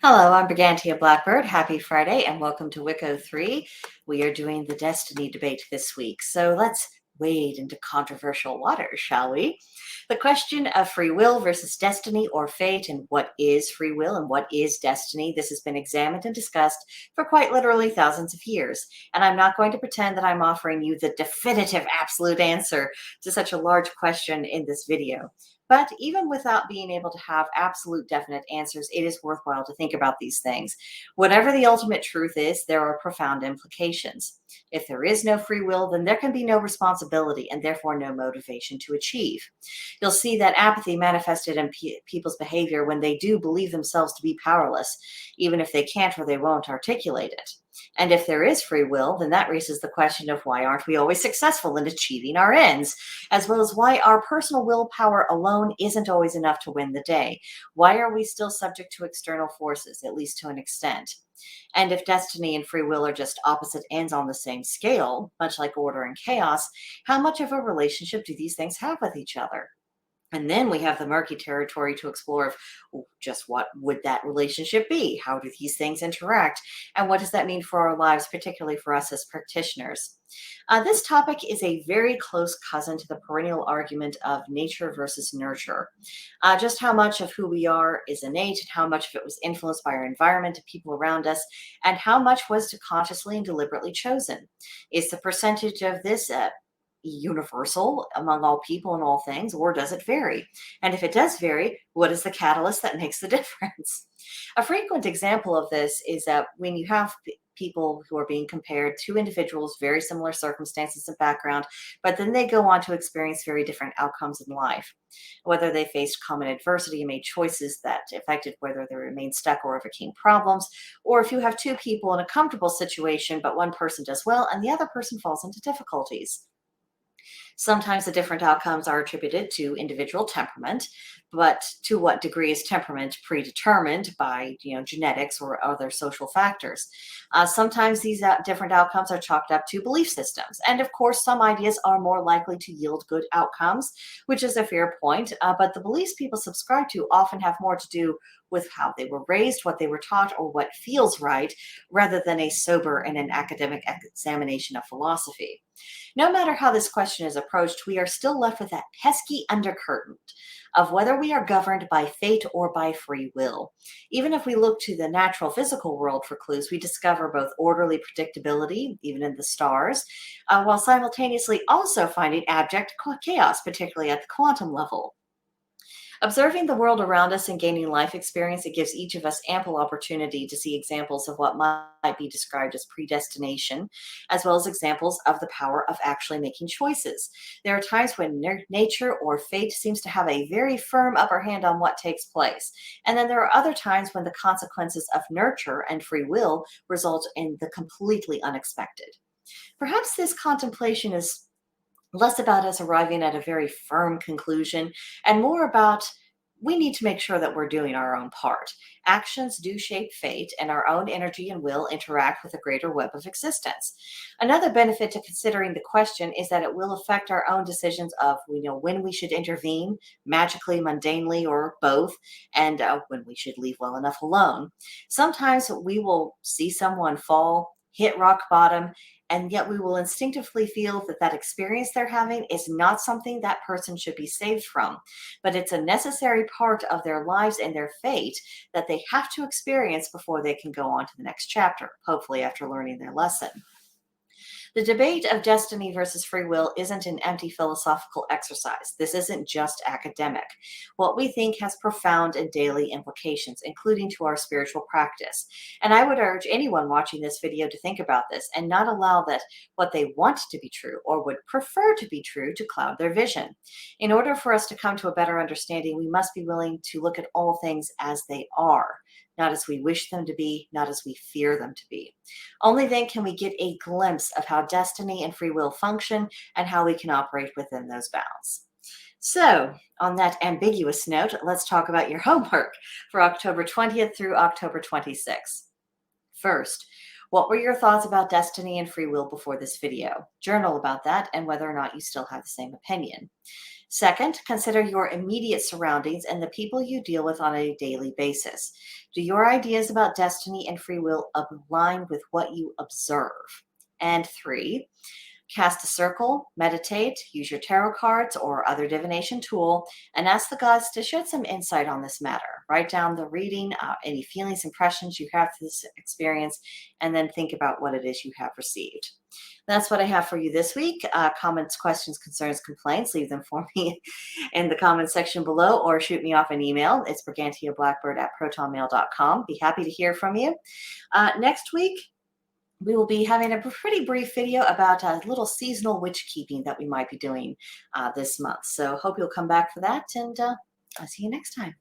Hello, I'm Brigantia Blackbird. Happy Friday and welcome to Wicca 3. We are doing the destiny debate this week, so let's wade into controversial waters, shall we? The question of free will versus destiny or fate, and what is free will and what is destiny, this has been examined and discussed for quite literally thousands of years. And I'm not going to pretend that I'm offering you the definitive absolute answer to such a large question in this video. But even without being able to have absolute definite answers, it is worthwhile to think about these things. Whatever the ultimate truth is, there are profound implications. If there is no free will, then there can be no responsibility and therefore no motivation to achieve. You'll see that apathy manifested in people's behavior when they do believe themselves to be powerless, even if they can't or they won't articulate it. And if there is free will, then that raises the question of why aren't we always successful in achieving our ends, as well as why our personal willpower alone isn't always enough to win the day. Why are we still subject to external forces, at least to an extent? And if destiny and free will are just opposite ends on the same scale, much like order and chaos, how much of a relationship do these things have with each other? And then we have the murky territory to explore of just what would that relationship be? How do these things interact? And what does that mean for our lives, particularly for us as practitioners? This topic is a very close cousin to the perennial argument of nature versus nurture. Just how much of who we are is innate, and how much of it was influenced by our environment and people around us, and how much was consciously and deliberately chosen. Is the percentage of this universal among all people and all things, or does it vary? And if it does vary, what is the catalyst that makes the difference? A frequent example of this is that when you have people who are being compared to individuals, very similar circumstances and background, but then they go on to experience very different outcomes in life. Whether they faced common adversity and made choices that affected whether they remained stuck or overcame problems, or if you have two people in a comfortable situation, but one person does well and the other person falls into difficulties. Sometimes the different outcomes are attributed to individual temperament, but to what degree is temperament predetermined by genetics or other social factors? Sometimes these different outcomes are chalked up to belief systems, and of course, some ideas are more likely to yield good outcomes, which is a fair point. But the beliefs people subscribe to often have more to do with how they were raised, what they were taught, or what feels right, rather than a sober and an academic examination of philosophy. No matter how this question is approached, we are still left with that pesky undercurrent of whether we are governed by fate or by free will. Even if we look to the natural physical world for clues, we discover both orderly predictability, even in the stars, while simultaneously also finding abject chaos, particularly at the quantum level. Observing the world around us and gaining life experience, it gives each of us ample opportunity to see examples of what might be described as predestination, as well as examples of the power of actually making choices. There are times when nature or fate seems to have a very firm upper hand on what takes place. And then there are other times when the consequences of nurture and free will result in the completely unexpected. Perhaps this contemplation is less about us arriving at a very firm conclusion and more about we need to make sure that we're doing our own part. Actions do shape fate, and our own energy and will interact with a greater web of existence. Another benefit to considering the question is that it will affect our own decisions of when we should intervene, magically, mundanely, or both, and when we should leave well enough alone. Sometimes we will see someone fall, hit rock bottom, and yet we will instinctively feel that that experience they're having is not something that person should be saved from, but it's a necessary part of their lives and their fate that they have to experience before they can go on to the next chapter, hopefully after learning their lesson. The debate of destiny versus free will isn't an empty philosophical exercise. This isn't just academic. What we think has profound and daily implications, including to our spiritual practice. And I would urge anyone watching this video to think about this and not allow that what they want to be true or would prefer to be true to cloud their vision. In order for us to come to a better understanding, we must be willing to look at all things as they are, not as we wish them to be, not as we fear them to be. Only then can we get a glimpse of how destiny and free will function and how we can operate within those bounds. So, on that ambiguous note, let's talk about your homework for October 20th through October 26th. First, what were your thoughts about destiny and free will before this video? Journal about that and whether or not you still have the same opinion. Second, consider your immediate surroundings and the people you deal with on a daily basis. Do your ideas about destiny and free will align with what you observe? And three, cast a circle, meditate, use your tarot cards or other divination tool, and ask the gods to shed some insight on this matter. Write down the reading, any feelings, impressions you have through this experience, and then think about what it is you have received. That's what I have for you this week. Comments, questions, concerns, complaints, leave them for me in the comments section below or shoot me off an email. It's brigantiablackbird@protonmail.com. Be happy to hear from you. Next week, we will be having a pretty brief video about a little seasonal witch keeping that we might be doing this month. So hope you'll come back for that, and I'll see you next time.